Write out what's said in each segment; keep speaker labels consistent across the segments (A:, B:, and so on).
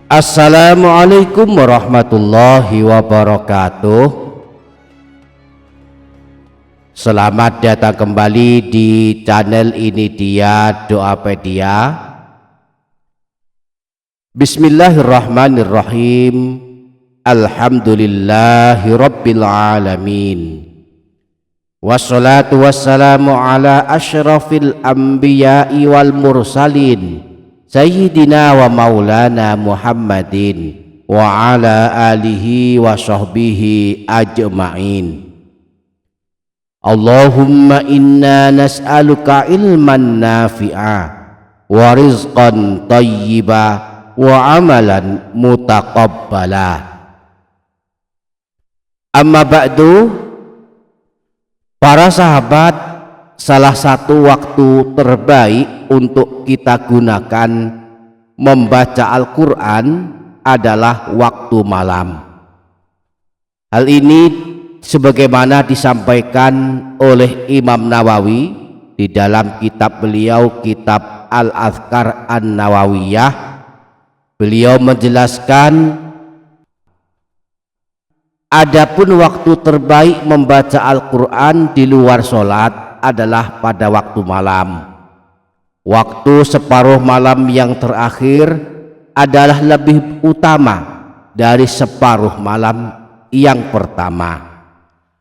A: Assalamualaikum warahmatullahi wabarakatuh. Selamat datang kembali di channel ini dia Doapedia. Bismillahirrahmanirrahim. Alhamdulillahi rabbil alamin. Wassalatu wassalamu ala asyrafil anbiya'i wal mursalin Sayyidina wa maulana Muhammadin wa ala alihi wa sahbihi ajma'in. Allahumma inna nas'aluka ilman nafi'a wa rizqan tayyiba wa amalan mutaqabbala. Amma ba'du, para sahabat, salah satu waktu terbaik untuk kita gunakan membaca Al-Quran adalah waktu malam. Hal ini sebagaimana disampaikan oleh Imam Nawawi di dalam kitab beliau, kitab Al-Azkar An-Nawawiyah. Beliau menjelaskan, adapun waktu terbaik membaca Al-Quran di luar sholat adalah pada waktu malam. Waktu separuh malam yang terakhir adalah lebih utama dari separuh malam yang pertama.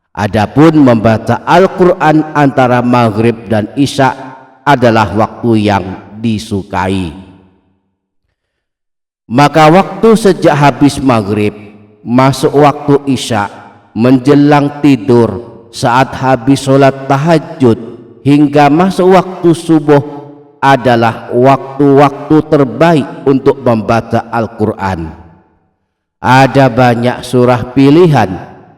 A: Adapun membaca Al-Quran antara maghrib dan isya adalah waktu yang disukai. Maka waktu sejak habis maghrib masuk waktu isya, menjelang tidur, saat habis sholat tahajud hingga masuk waktu subuh adalah waktu-waktu terbaik untuk membaca Al-Quran. Ada banyak surah pilihan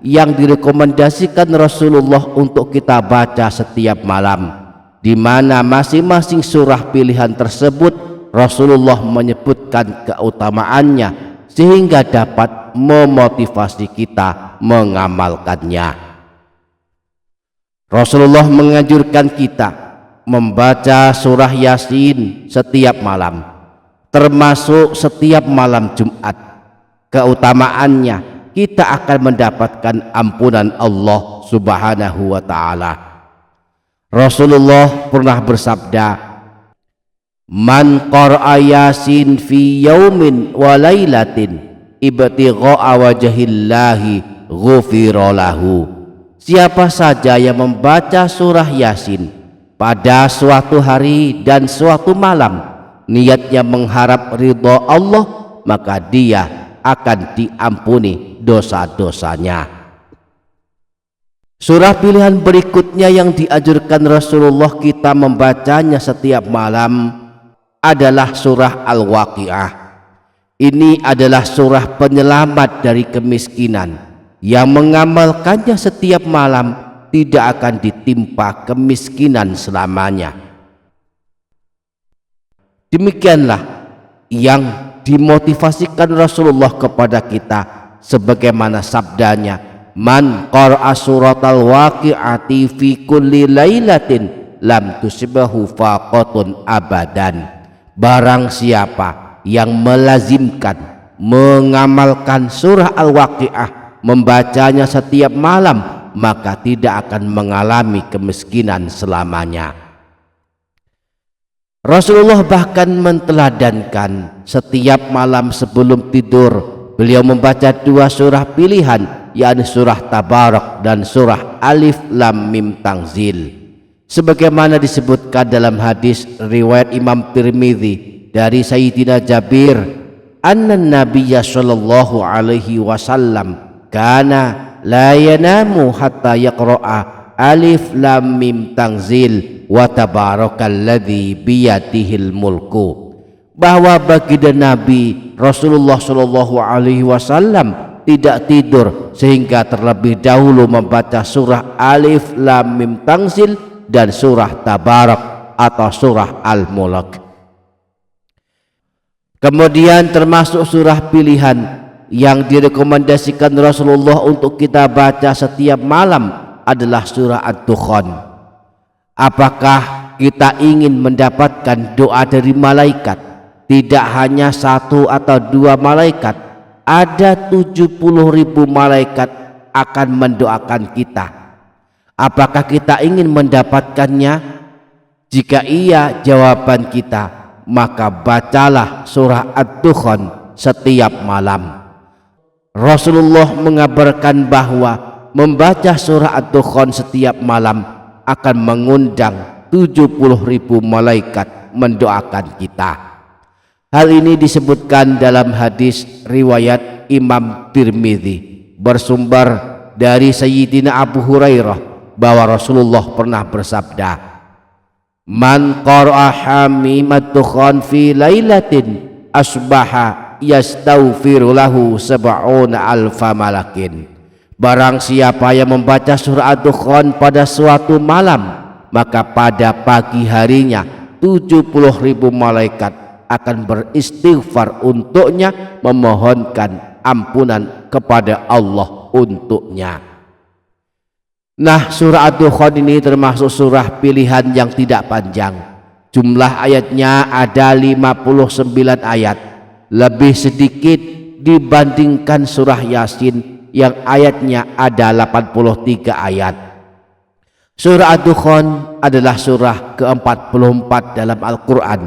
A: yang direkomendasikan Rasulullah untuk kita baca setiap malam, di mana masing-masing surah pilihan tersebut Rasulullah menyebutkan keutamaannya sehingga dapat memotivasi kita mengamalkannya. Rasulullah menganjurkan kita membaca surah Yasin setiap malam, termasuk setiap malam Jumat. Keutamaannya, kita akan mendapatkan ampunan Allah Subhanahu wa ta'ala. Rasulullah pernah bersabda, "Man qara'a Yasin fi yaumin wa lailatin ibtigha'a wajhillahi ghufira lahu." Siapa saja yang membaca surah Yasin pada suatu hari dan suatu malam, niatnya mengharap ridha Allah, maka dia akan diampuni dosa-dosanya. Surah pilihan berikutnya yang dianjurkan Rasulullah kita membacanya setiap malam adalah surah Al-Waqiah. Ini adalah surah penyelamat dari kemiskinan, yang mengamalkannya setiap malam tidak akan ditimpa kemiskinan selamanya. Demikianlah yang dimotivasikan Rasulullah kepada kita, sebagaimana sabdanya, "Man qara'a suratal waqi'ati fi kulli lailatin lam tusibhu faqatun abadan." Barang siapa yang melazimkan mengamalkan surah Al-Waqi'ah, membacanya setiap malam, maka tidak akan mengalami kemiskinan selamanya. Rasulullah bahkan menteladankan setiap malam sebelum tidur beliau membaca dua surah pilihan, yakni surah Tabarak dan surah Alif Lam Mim Tanzil, sebagaimana disebutkan dalam hadis riwayat Imam Tirmidzi dari Sayyidina Jabir, anna Nabiyya sallallahu alaihi wasallam kana la yanamu hatta yaqra'a Alif Lam Mim Tanzil wa tabarakalladzi biyadihil mulku. Bahwa baginda Nabi Rasulullah sallallahu alaihi wasallam tidak tidur sehingga terlebih dahulu membaca surah Alif Lam Mim Tanzil dan surah Tabarak atau surah Al-Mulk. Kemudian termasuk surah pilihan yang direkomendasikan Rasulullah untuk kita baca setiap malam adalah surah Ad-Dukhan. Apakah kita ingin mendapatkan doa dari malaikat Tidak hanya 1 atau 2 malaikat, ada 70.000 malaikat akan mendoakan kita. Apakah kita ingin mendapatkannya? Jika iya jawaban kita, maka bacalah surah Ad-Dukhan setiap malam. Rasulullah mengabarkan bahwa membaca surah Ad-Dukhan setiap malam akan mengundang 70.000 malaikat mendoakan kita. Hal ini disebutkan dalam hadis riwayat Imam Tirmidzi bersumber dari Sayyidina Abu Hurairah bahwa Rasulullah pernah bersabda, "Man qara'a hamimat dukhan fi lailatin asbaha yastaghfiru lahu sab'una alfa malakin." Barang siapa yang membaca surah Ad-Dukhan pada suatu malam, maka pada pagi harinya 70.000 malaikat akan beristighfar untuknya, memohonkan ampunan kepada Allah untuknya. Nah, surah Ad-Dukhan ini termasuk surah pilihan yang tidak panjang. Jumlah ayatnya ada 59 ayat, lebih sedikit dibandingkan surah Yasin yang ayatnya ada 83 ayat. Surah Ad-Dukhan adalah surah ke-44 dalam Al-Quran,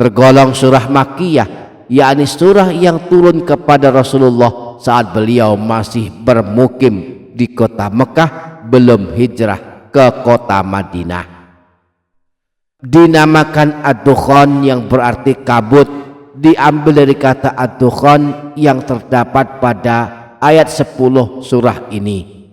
A: tergolong surah Makkiyah, yakni surah yang turun kepada Rasulullah saat beliau masih bermukim di kota Mekah, belum hijrah ke kota Madinah. Dinamakan Ad-Dukhan yang berarti kabut diambil dari kata Ad-Dukhan yang terdapat pada ayat 10 surah ini.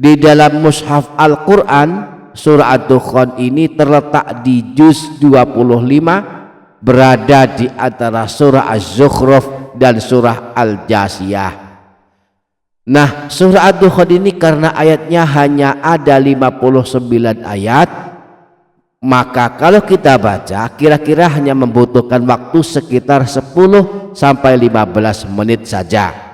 A: Di dalam mushaf Al-Quran, surah Ad-Dukhan ini terletak di juz 25, berada di antara surah Az-Zukhruf dan surah Al-Jasiyah. Nah, surah Ad-Dukhan ini karena ayatnya hanya ada 59 ayat, maka kalau kita baca kira-kira hanya membutuhkan waktu sekitar 10 sampai 15 menit saja.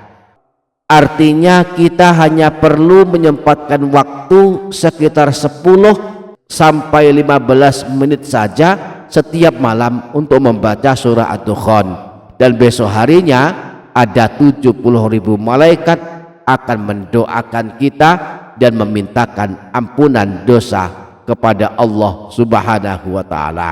A: Artinya kita hanya perlu menyempatkan waktu sekitar 10 sampai 15 menit saja setiap malam untuk membaca surah Ad-Dukhan, dan besok harinya ada 70.000 malaikat akan mendoakan kita dan memintakan ampunan dosa kepada Allah Subhanahu wa ta'ala.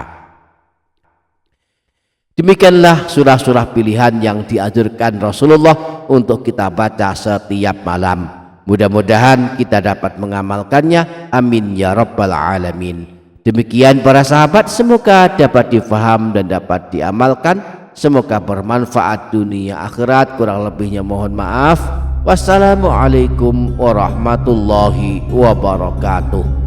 A: Demikianlah surah-surah pilihan yang dianjurkan Rasulullah untuk kita baca setiap malam. Mudah-mudahan kita dapat mengamalkannya, amin ya rabbal alamin. Demikian para sahabat, semoga dapat difaham dan dapat diamalkan, semoga bermanfaat dunia akhirat. Kurang lebihnya mohon maaf. Wassalamualaikum warahmatullahi wabarakatuh.